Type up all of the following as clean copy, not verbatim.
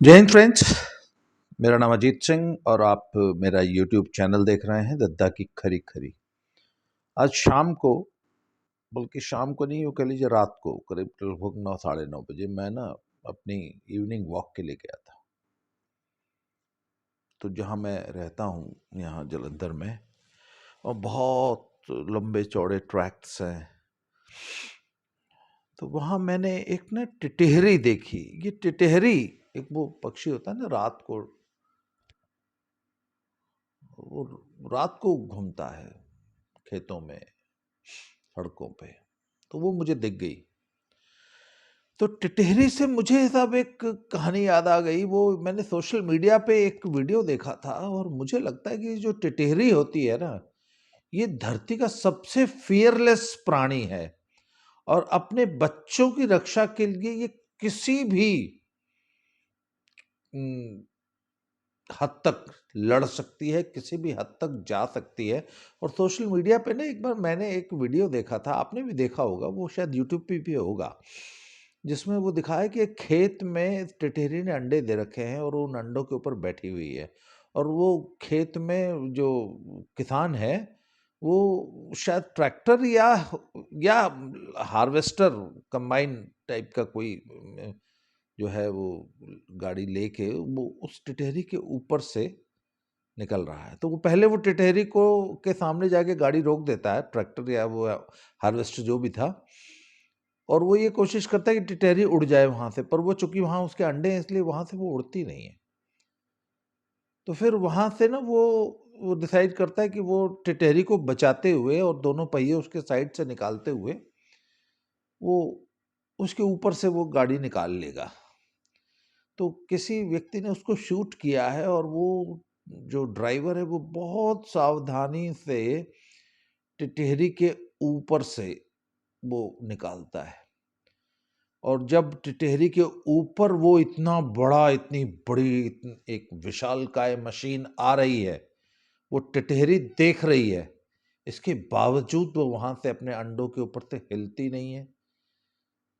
जय हिंद फ्रेंड्स। मेरा नाम अजीत सिंह और आप मेरा यूट्यूब चैनल देख रहे हैं दद्दा की खरी खरी। आज शाम को, बल्कि शाम को नहीं, वो कह लीजिए रात को करीब लगभग 9 साढ़े 9 बजे मैं ना अपनी इवनिंग वॉक के लिए गया था। तो जहाँ मैं रहता हूँ यहाँ जलंधर में, और बहुत लंबे चौड़े ट्रैक्ट्स हैं, तो वहाँ मैंने एक ना टिटहरी देखी। ये टिटहरी एक वो पक्षी होता है ना, वो रात को घूमता है खेतों में, सड़कों पे। तो वो मुझे दिख गई। तो टिटहरी से मुझे साहब एक कहानी याद आ गई। वो मैंने सोशल मीडिया पे एक वीडियो देखा था, और मुझे लगता है कि जो टिटहरी होती है ना, ये धरती का सबसे फियरलेस प्राणी है, और अपने बच्चों की रक्षा के लिए ये किसी भी हम्म, हद तक लड़ सकती है, किसी भी हद तक जा सकती है। और सोशल मीडिया पे ना एक बार मैंने एक वीडियो देखा था, आपने भी देखा होगा, वो शायद यूट्यूब पे भी होगा, जिसमें वो दिखाया कि एक खेत में टिटहरी ने अंडे दे रखे हैं और उन अंडों के ऊपर बैठी हुई है। और वो खेत में जो किसान है, वो शायद ट्रैक्टर या हार्वेस्टर कंबाइन टाइप का कोई जो है वो गाड़ी लेके वो उस टिटहरी के ऊपर से निकल रहा है। तो वो पहले वो टिटहरी को के सामने जाके गाड़ी रोक देता है, ट्रैक्टर या वो हार्वेस्टर जो भी था, और वो ये कोशिश करता है कि टिटहरी उड़ जाए वहां से, पर वो चूंकि वहां उसके अंडे हैं इसलिए वहां से वो उड़ती नहीं है। तो फिर वहां से ना वो डिसाइड करता है कि वो टिटहरी को बचाते हुए और दोनों पहिए उसके साइड से निकालते हुए वो उसके ऊपर से वो गाड़ी निकाल लेगा। तो किसी व्यक्ति ने उसको शूट किया है, और वो जो ड्राइवर है वो बहुत सावधानी से टिटहरी के ऊपर से वो निकालता है। और जब टिटहरी के ऊपर वो इतना बड़ा, इतनी बड़ी, एक विशालकाय मशीन आ रही है, वो टिटहरी देख रही है, इसके बावजूद वो वहां से अपने अंडों के ऊपर से हिलती नहीं है।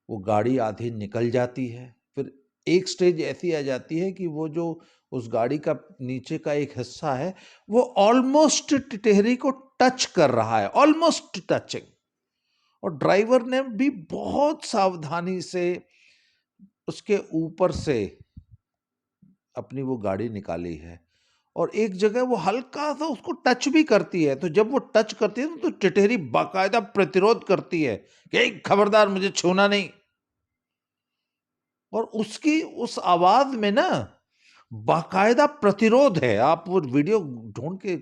वो गाड़ी आधी निकल जाती है। फिर एक स्टेज ऐसी आ जाती है कि वो जो उस गाड़ी का नीचे का एक हिस्सा है, वो ऑलमोस्ट टिटहरी को टच कर रहा है, ऑलमोस्ट टचिंग। और ड्राइवर ने भी बहुत सावधानी से उसके ऊपर से अपनी वो गाड़ी निकाली है, और एक जगह वो हल्का सा उसको टच भी करती है। तो जब वो टच करती है तो टिटहरी बाकायदा प्रतिरोध करती है कि "ए, खबरदार, मुझे छूना नहीं"। और उसकी उस आवाज में ना बाकायदा प्रतिरोध है। आप वो वीडियो ढूंढ के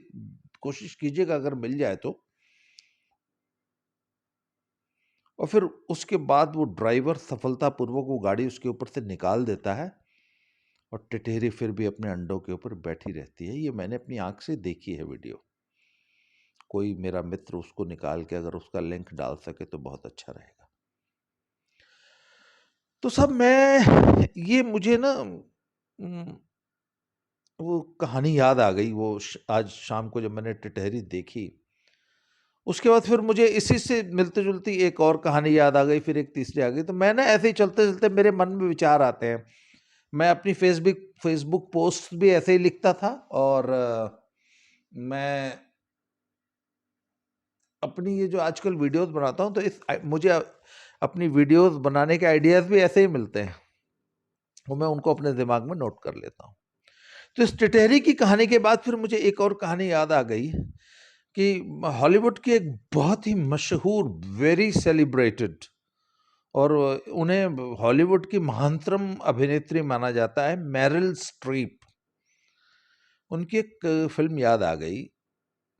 कोशिश कीजिएगा अगर मिल जाए तो। और फिर उसके बाद वो ड्राइवर सफलतापूर्वक वो गाड़ी उसके ऊपर से निकाल देता है, और टिटहरी फिर भी अपने अंडों के ऊपर बैठी रहती है। ये मैंने अपनी आंख से देखी है वीडियो। कोई मेरा मित्र उसको निकाल के अगर उसका लिंक डाल सके तो बहुत अच्छा रहेगा। तो सब मैं ये मुझे ना वो कहानी याद आ गई। वो आज शाम को जब मैंने टिटहरी देखी, उसके बाद फिर मुझे इसी से मिलती जुलती एक और कहानी याद आ गई, फिर एक तीसरी आ गई। तो मैं ना ऐसे ही चलते चलते मेरे मन में विचार आते हैं। मैं अपनी फेसबुक पोस्ट भी ऐसे ही लिखता था, और मैं अपनी ये जो आजकल वीडियोस बनाता हूँ, तो मुझे अपनी वीडियोस बनाने के आइडियाज भी ऐसे ही मिलते हैं, वो मैं उनको अपने दिमाग में नोट कर लेता हूँ। तो इस टिटहरी की कहानी के बाद फिर मुझे एक और कहानी याद आ गई कि हॉलीवुड की एक बहुत ही मशहूर, वेरी सेलिब्रेटेड, और उन्हें हॉलीवुड की महानतम अभिनेत्री माना जाता है, मैरिल स्ट्रीप। उनकी एक फिल्म याद आ गई।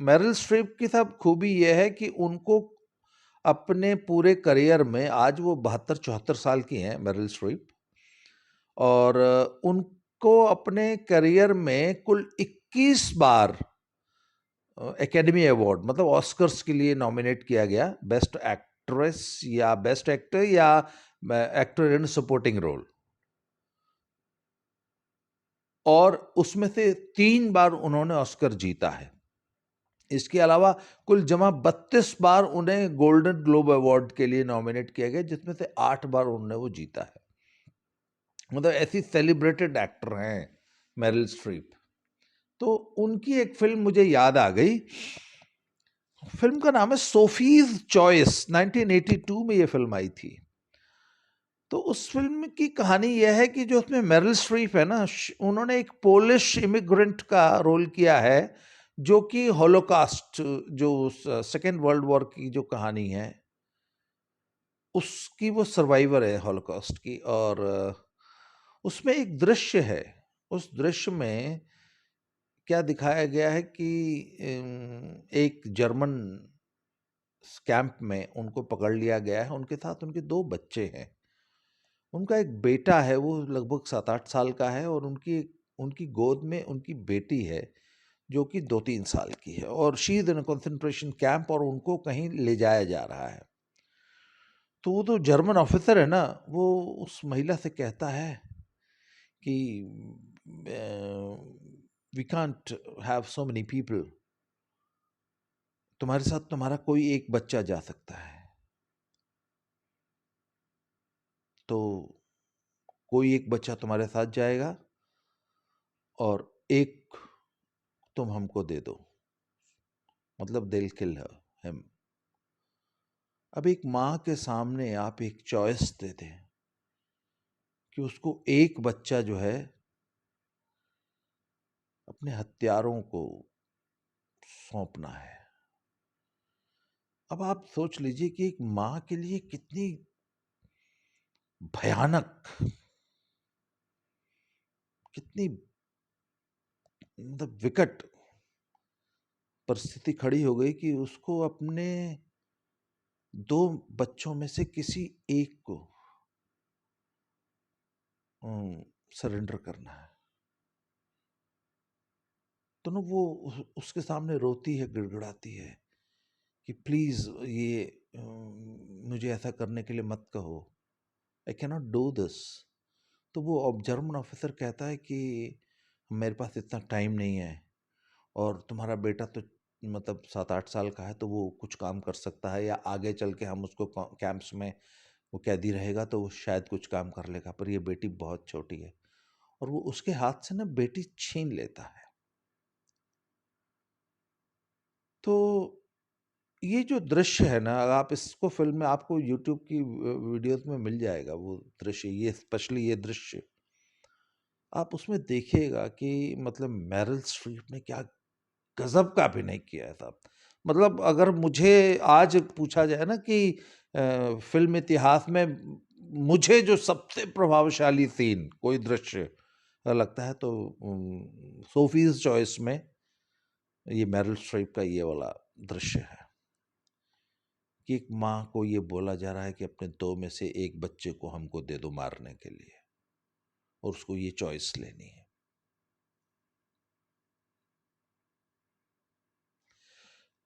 मैरिल स्ट्रीप की सब खूबी यह है कि उनको अपने पूरे करियर में, आज वो 72-74 साल की हैं मैरिल स्ट्रीप, और उनको अपने करियर में कुल 21 बार एकेडमी अवार्ड, मतलब ऑस्कर्स के लिए नॉमिनेट किया गया, बेस्ट एक्ट्रेस या बेस्ट एक्टर या एक्टर इन सपोर्टिंग रोल। और उसमें से 3 बार उन्होंने ऑस्कर जीता है। इसके अलावा कुल जमा 32 बार उन्हें गोल्डन ग्लोब अवार्ड के लिए नॉमिनेट किया गया, जिसमें से 8 बार उन्होंने वो जीता है। मतलब ऐसी सेलिब्रेटेड एक्टर हैं मेरिल स्ट्रीप। तो उनकी एक फिल्म मुझे याद आ गई। फिल्म का नाम है सोफीज चॉइस। 1982 में ये फिल्म आई थी। तो उस फिल्म की कहानी यह है कि जो उसमें मेरिल स्ट्रीप है ना, उन्होंने एक पोलिश इमिग्रेंट का रोल किया है, जो कि हॉलोकास्ट, जो सेकेंड वर्ल्ड वॉर की जो कहानी है उसकी वो सर्वाइवर है, हॉलोकॉस्ट की। और उसमें एक दृश्य है। उस दृश्य में क्या दिखाया गया है कि एक जर्मन कैंप में उनको पकड़ लिया गया है। उनके साथ उनके 2 बच्चे हैं। उनका एक बेटा है, वो लगभग 7-8 साल का है, और उनकी उनकी गोद में उनकी बेटी है, जो कि 2-3 साल की है, और she is in a concentration camp, और उनको कहीं ले जाया जा रहा है। तो वो जो जर्मन ऑफिसर है ना, वो उस महिला से कहता है कि we can't have so many people, तुम्हारे साथ तुम्हारा कोई एक बच्चा जा सकता है, तो कोई एक बच्चा तुम्हारे साथ जाएगा और एक तुम हमको दे दो, मतलब दिल किल हिम। अब एक माँ के सामने आप एक चॉइस दे दें कि उसको एक बच्चा जो है अपने हत्यारों को सौंपना है। अब आप सोच लीजिए कि एक माँ के लिए कितनी भयानक, कितनी मतलब विकट परिस्थिति खड़ी हो गई कि उसको अपने 2 बच्चों में से किसी एक को सरेंडर करना है। तो ना वो उसके सामने रोती है, गिड़गिड़ाती है कि प्लीज ये मुझे ऐसा करने के लिए मत कहो, I can not do this. तो वो जर्मन ऑफिसर कहता है कि मेरे पास इतना टाइम नहीं है, और तुम्हारा बेटा तो मतलब 7-8 साल का है, तो वो कुछ काम कर सकता है, या आगे चल के हम उसको कैंप्स में वो कैदी रहेगा तो वो शायद कुछ काम कर लेगा, पर ये बेटी बहुत छोटी है। और वो उसके हाथ से ना बेटी छीन लेता है। तो ये जो दृश्य है ना, अगर आप इसको फिल्म में, आपको यूट्यूब की वीडियोस में मिल जाएगा वो दृश्य, ये स्पेशली ये दृश्य आप उसमें देखिएगा कि मतलब मेरिल स्ट्रीप ने क्या गजब का अभिनय किया है साहब। मतलब अगर मुझे आज पूछा जाए ना कि फिल्म इतिहास में मुझे जो सबसे प्रभावशाली सीन, कोई दृश्य लगता है, तो सोफीज चॉइस में ये मेरिल स्ट्रीप का ये वाला दृश्य है कि एक माँ को ये बोला जा रहा है कि अपने 2 में से एक बच्चे को हमको दे दो मारने के लिए, और उसको ये चॉइस लेनी है।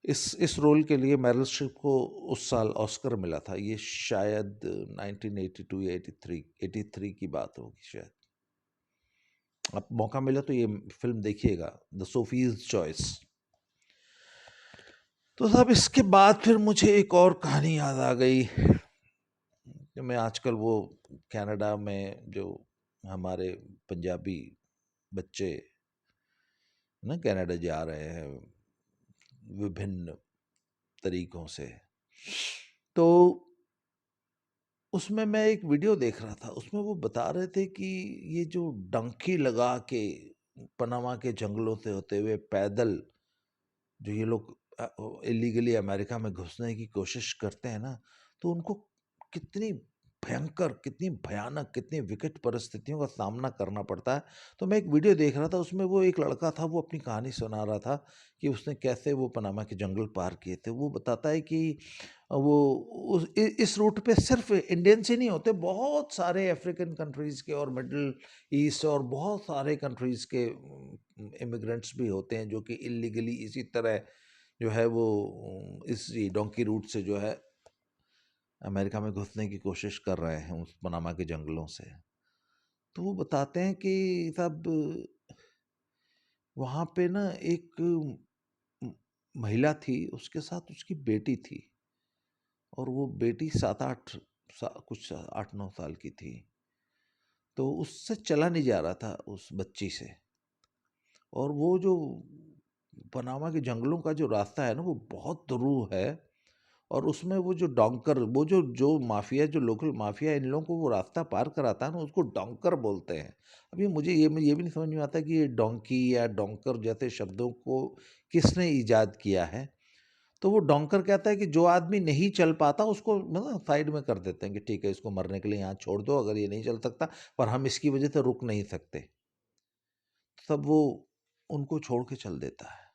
इस रोल के लिए मेरिल स्ट्रीप को उस साल ऑस्कर मिला था। ये शायद 1982 या 83 की बात होगी शायद। अब मौका मिला तो ये फिल्म देखिएगा, द सोफीज चॉइस। तो साहब इसके बाद फिर मुझे एक और कहानी याद आ गई कि मैं आजकल वो कनाडा में जो हमारे पंजाबी बच्चे ना कनाडा जा रहे हैं विभिन्न तरीकों से, तो उसमें मैं एक वीडियो देख रहा था। उसमें वो बता रहे थे कि ये जो डंकी लगा के पनामा के जंगलों से होते हुए पैदल जो ये लोग इलीगली अमेरिका में घुसने की कोशिश करते हैं ना, तो उनको कितनी भयंकर, कितनी भयानक, कितनी विकट परिस्थितियों का सामना करना पड़ता है। तो मैं एक वीडियो देख रहा था, उसमें वो एक लड़का था, वो अपनी कहानी सुना रहा था कि उसने कैसे वो पनामा के जंगल पार किए थे। वो बताता है कि वो इस रूट पे सिर्फ इंडियंस ही नहीं होते, बहुत सारे अफ्रीकन कंट्रीज़ के और मिडल ईस्ट और बहुत सारे कंट्रीज़ के इमिग्रेंट्स भी होते हैं, जो कि इलीगली इसी तरह जो है वो इस डोंकी रूट से जो है अमेरिका में घुसने की कोशिश कर रहे हैं उस पनामा के जंगलों से। तो वो बताते हैं कि साहब वहाँ पे ना एक महिला थी, उसके साथ उसकी बेटी थी, और वो बेटी 7-8 कुछ 8-9 साल की थी। तो उससे चला नहीं जा रहा था उस बच्ची से। और वो जो पनामा के जंगलों का जो रास्ता है ना, वो बहुत दुरूह है। और उसमें वो जो डोंकर, वो जो जो माफिया, जो लोकल माफिया इन लोगों को वो रास्ता पार कराता है ना, उसको डोंकर बोलते हैं। अभी मुझे ये भी नहीं समझ में आता कि ये डोंकी या डोंकर जैसे शब्दों को किसने इजाद किया है। तो वो डोंकर कहता है कि जो आदमी नहीं चल पाता उसको मतलब साइड में कर देते हैं कि ठीक है, इसको मरने के लिए यहाँ छोड़ दो, अगर ये नहीं चल सकता, पर हम इसकी वजह से रुक नहीं सकते। तब वो उनको छोड़ के चल देता है।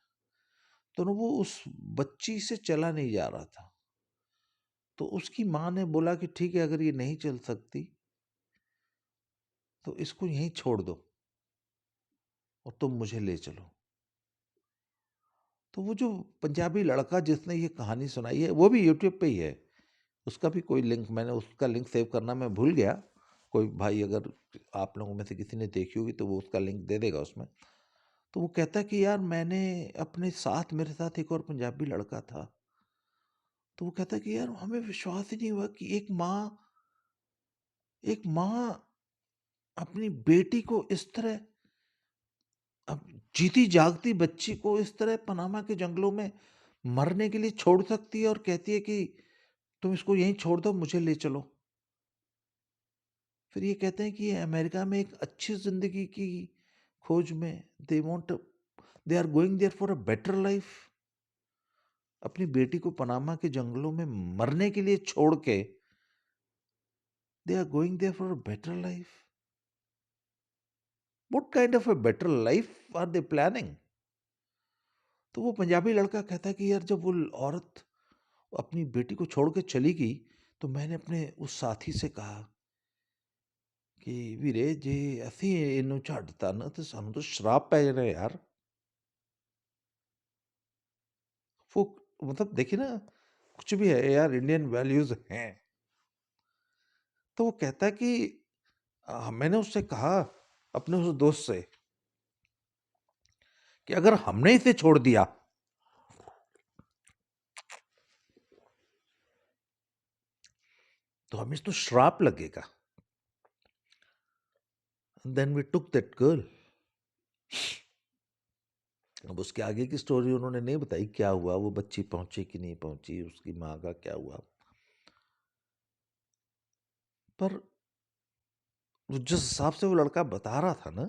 तो ना वो उस बच्ची से चला नहीं जा रहा था। तो उसकी माँ ने बोला कि ठीक है, अगर ये नहीं चल सकती तो इसको यहीं छोड़ दो और तुम मुझे ले चलो। तो वो जो पंजाबी लड़का जिसने ये कहानी सुनाई है, वो भी यूट्यूब पे ही है। उसका भी कोई लिंक, मैंने उसका लिंक सेव करना मैं भूल गया। कोई भाई अगर आप लोगों में से किसी ने देखी होगी तो वो उसका लिंक दे देगा उसमें। तो वो कहता है कि यार मैंने अपने साथ, मेरे साथ एक और पंजाबी लड़का था। तो वो कहता है कि यार हमें विश्वास ही नहीं हुआ कि एक माँ अपनी बेटी को इस तरह, अब जीती जागती बच्ची को इस तरह पनामा के जंगलों में मरने के लिए छोड़ सकती है और कहती है कि तुम इसको यहीं छोड़ दो, मुझे ले चलो। फिर ये कहते हैं कि ये अमेरिका में एक अच्छी जिंदगी की खोज में, they are going there for a better life. अपनी बेटी को पनामा के जंगलों में मरने के लिए छोड़ के they are going there for a better life. What kind of a better life are they planning? तो वो पंजाबी लड़का कहता है कि यार जब वो औरत अपनी बेटी को छोड़ के चली गई, तो मैंने अपने उस साथी से कहा कि ਵੀਰੇ ਜੇ ਅਸੀਂ ਇਹਨੂੰ ਛੱਡਤਾ ਨਾ ਤੇ ਸਾਨੂੰ ਤਾਂ ਸ਼ਰਾਪ ਪੈ जाना यार। वो मतलब देखिए ना, कुछ भी है यार, इंडियन वैल्यूज हैं। तो वो कहता है कि मैंने उससे कहा, अपने उस दोस्त से, कि अगर हमने इसे छोड़ दिया तो हमें तो श्राप लगेगा। Then we took that girl. अब उसके आगे की स्टोरी उन्होंने नहीं बताई, क्या हुआ, वो बच्ची पहुंची कि नहीं पहुंची, उसकी माँ का क्या हुआ। पर जिस हिसाब से वो लड़का बता रहा था ना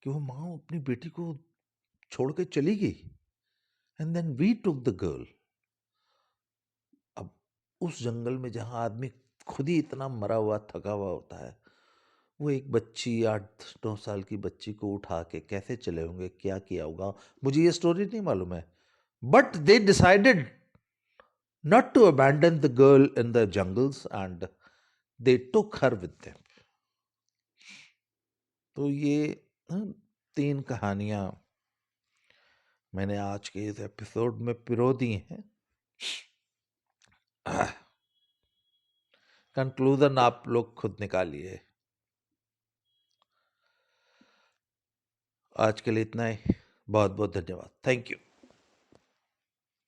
कि वो माँ अपनी बेटी को छोड़ के चली गई, and then we took the girl. अब उस जंगल में जहां आदमी खुद ही इतना मरा हुआ, थका हुआ होता है, वो एक बच्ची, 8-9 साल की बच्ची को उठा के कैसे चले होंगे, क्या किया होगा, मुझे ये स्टोरी नहीं मालूम है। But they decided not to abandon the girl in the jungles and they took her with them. तो ये 3 कहानियां मैंने आज के इस एपिसोड में पिरो दी हैं। कंक्लूजन आप लोग खुद निकालिए। आज के लिए इतना ही। बहुत बहुत धन्यवाद। Thank you.